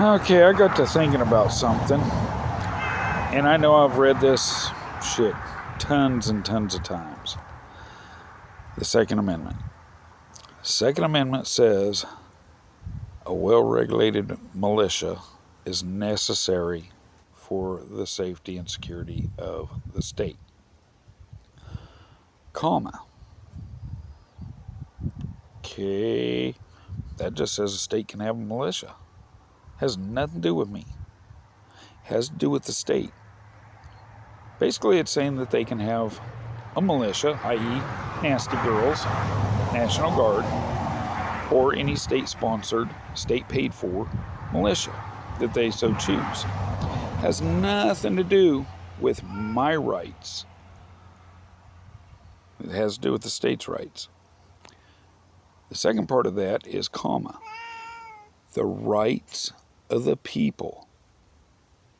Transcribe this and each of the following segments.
Okay, I got to thinking about something, and I know I've read this shit tons and tons of times. The Second Amendment. Second Amendment says a well-regulated militia is necessary for the safety and security of the state. Comma. Okay, that just says a state can have a militia. Has nothing to do with me. Has to do with the state. Basically, it's saying that they can have a militia, i.e., Nasty Girls, National Guard, or any state-sponsored, state-paid-for militia that they so choose. Has nothing to do with my rights. It has to do with the state's rights. The second part of that is comma. The rights of the people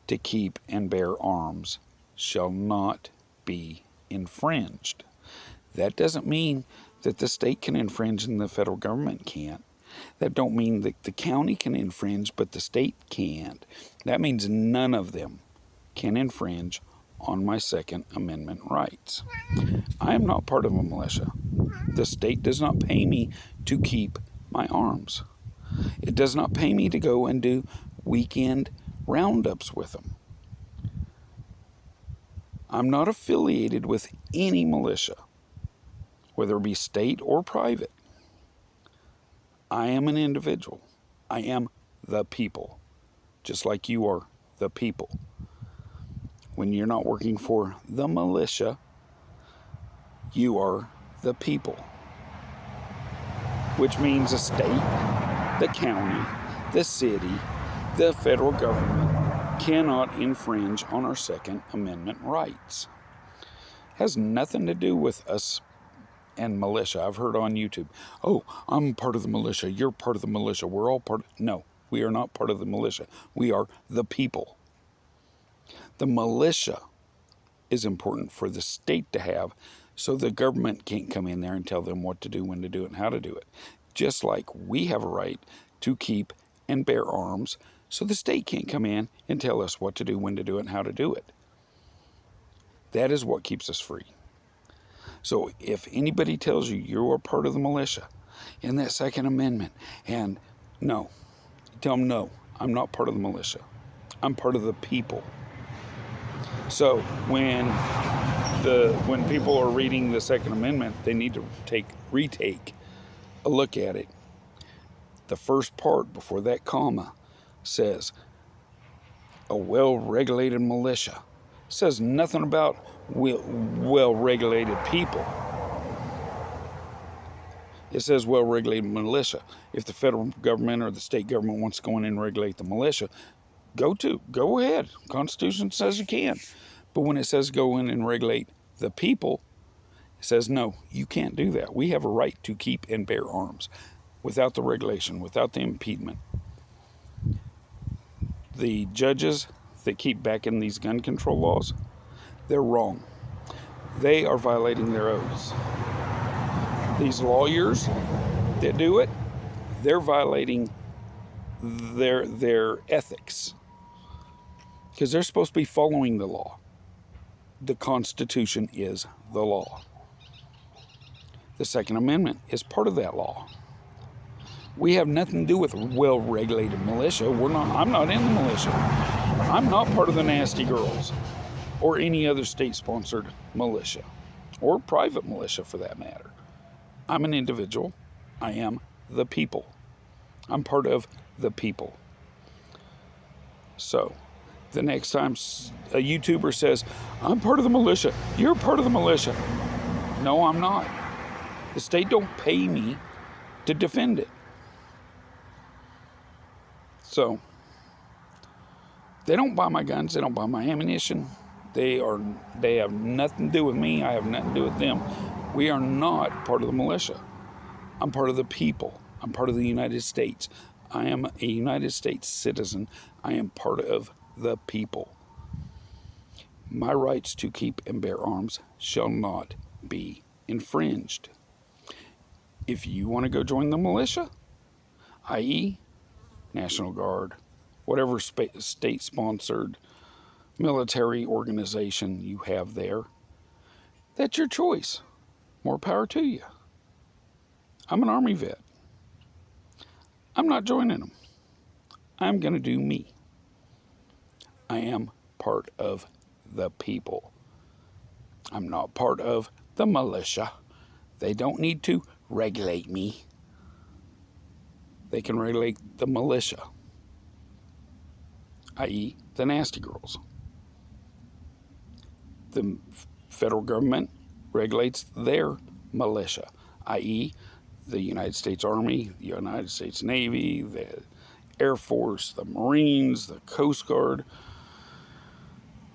to keep and bear arms shall not be infringed. That doesn't mean that the state can infringe and the federal government can't. That don't mean that the county can infringe, but the state can't. That means none of them can infringe on my Second Amendment rights. I am not part of a militia. The state does not pay me to keep my arms. It does not pay me to go and do weekend roundups with them. I'm not affiliated with any militia, whether it be state or private. I am an individual. I am the people, just like you are the people. When you're not working for the militia, you are the people, which means the state, the county, the city, the federal government cannot infringe on our Second Amendment rights. Has nothing to do with us and militia. I've heard on YouTube, oh, I'm part of the militia, you're part of the militia, we're all part of... No, we are not part of the militia. We are the people. The militia is important for the state to have, so the government can't come in there and tell them what to do, when to do it, and how to do it. Just like we have a right to keep and bear arms, so the state can't come in and tell us what to do, when to do it, and how to do it. That is what keeps us free. So if anybody tells you you are part of the militia in that Second Amendment, and no, tell them no, I'm not part of the militia. I'm part of the people. So when people are reading the Second Amendment, they need to retake a look at it. The first part before that comma says a well-regulated militia. Says nothing about well-regulated people. It says well-regulated militia. If the federal government or the state government wants to go in and regulate the militia, go ahead. Constitution says you can. But when it says go in and regulate the people, it says no, you can't do that. We have a right to keep and bear arms without the regulation, without the impediment. The judges that keep backing these gun control laws, they're wrong. They are violating their oaths. These lawyers that do it, they're violating their ethics, because they're supposed to be following the law. The Constitution is the law. The Second Amendment is part of that law. We have nothing to do with well-regulated militia. I'm not in the militia. I'm not part of the Nasty Girls or any other state-sponsored militia or private militia for that matter. I'm an individual. I am the people. I'm part of the people. So the next time a YouTuber says, I'm part of the militia, you're part of the militia. No, I'm not. The state don't pay me to defend it. So they don't buy my guns, they don't buy my ammunition. They have nothing to do with me, I have nothing to do with them. We are not part of the militia. I'm part of the people. I'm part of the United States. I am a United States citizen. I am part of the people. My rights to keep and bear arms shall not be infringed. If you want to go join the militia, i.e., National Guard whatever state-sponsored military organization you have there. That's your choice. More power to you. I'm an Army vet. I'm not joining them. I'm going to do me. I am part of the people. I'm not part of the militia. They don't need to regulate me. They can regulate the militia, i.e., the nasty girls. The federal government regulates their militia, i.e., the United States Army, the United States Navy, the Air Force, the Marines, the Coast Guard,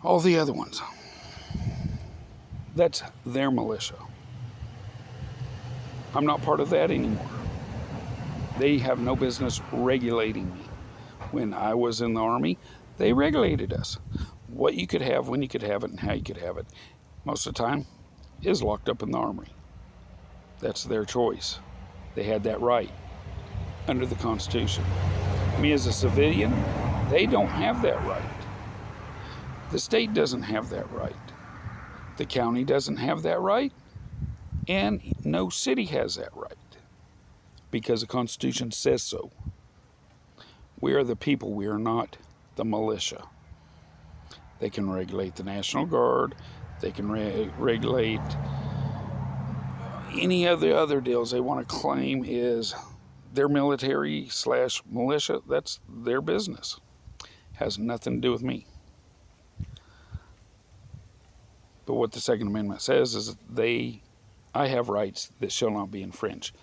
all the other ones. That's their militia. I'm not part of that anymore. They have no business regulating me. When I was in the Army, they regulated us. What you could have, when you could have it, and how you could have it, most of the time, is locked up in the Army. That's their choice. They had that right under the Constitution. Me as a civilian, they don't have that right. The state doesn't have that right. The county doesn't have that right. And no city has that right. Because the Constitution says so. We are the people. We are not the militia. They can regulate the National Guard. They can regulate any of the other deals they want to claim is their military/militia. That's their business. Has nothing to do with me. But what the Second Amendment says is that I have rights that shall not be infringed.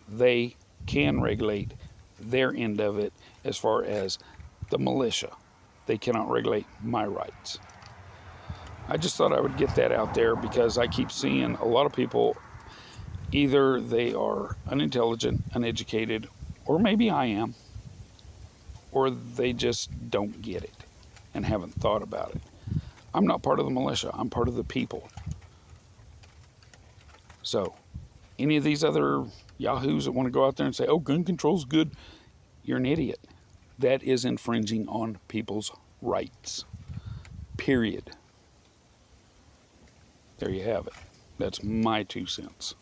They can regulate their end of it as far as the militia. They cannot regulate my rights. I just thought I would get that out there because I keep seeing a lot of people, either they are unintelligent, uneducated, or maybe I am, or they just don't get it and haven't thought about it. I'm not part of the militia. I'm part of the people. So, any of these other yahoos that want to go out there and say, oh, gun control's good, you're an idiot. That is infringing on people's rights. Period. There you have it. That's my 2 cents.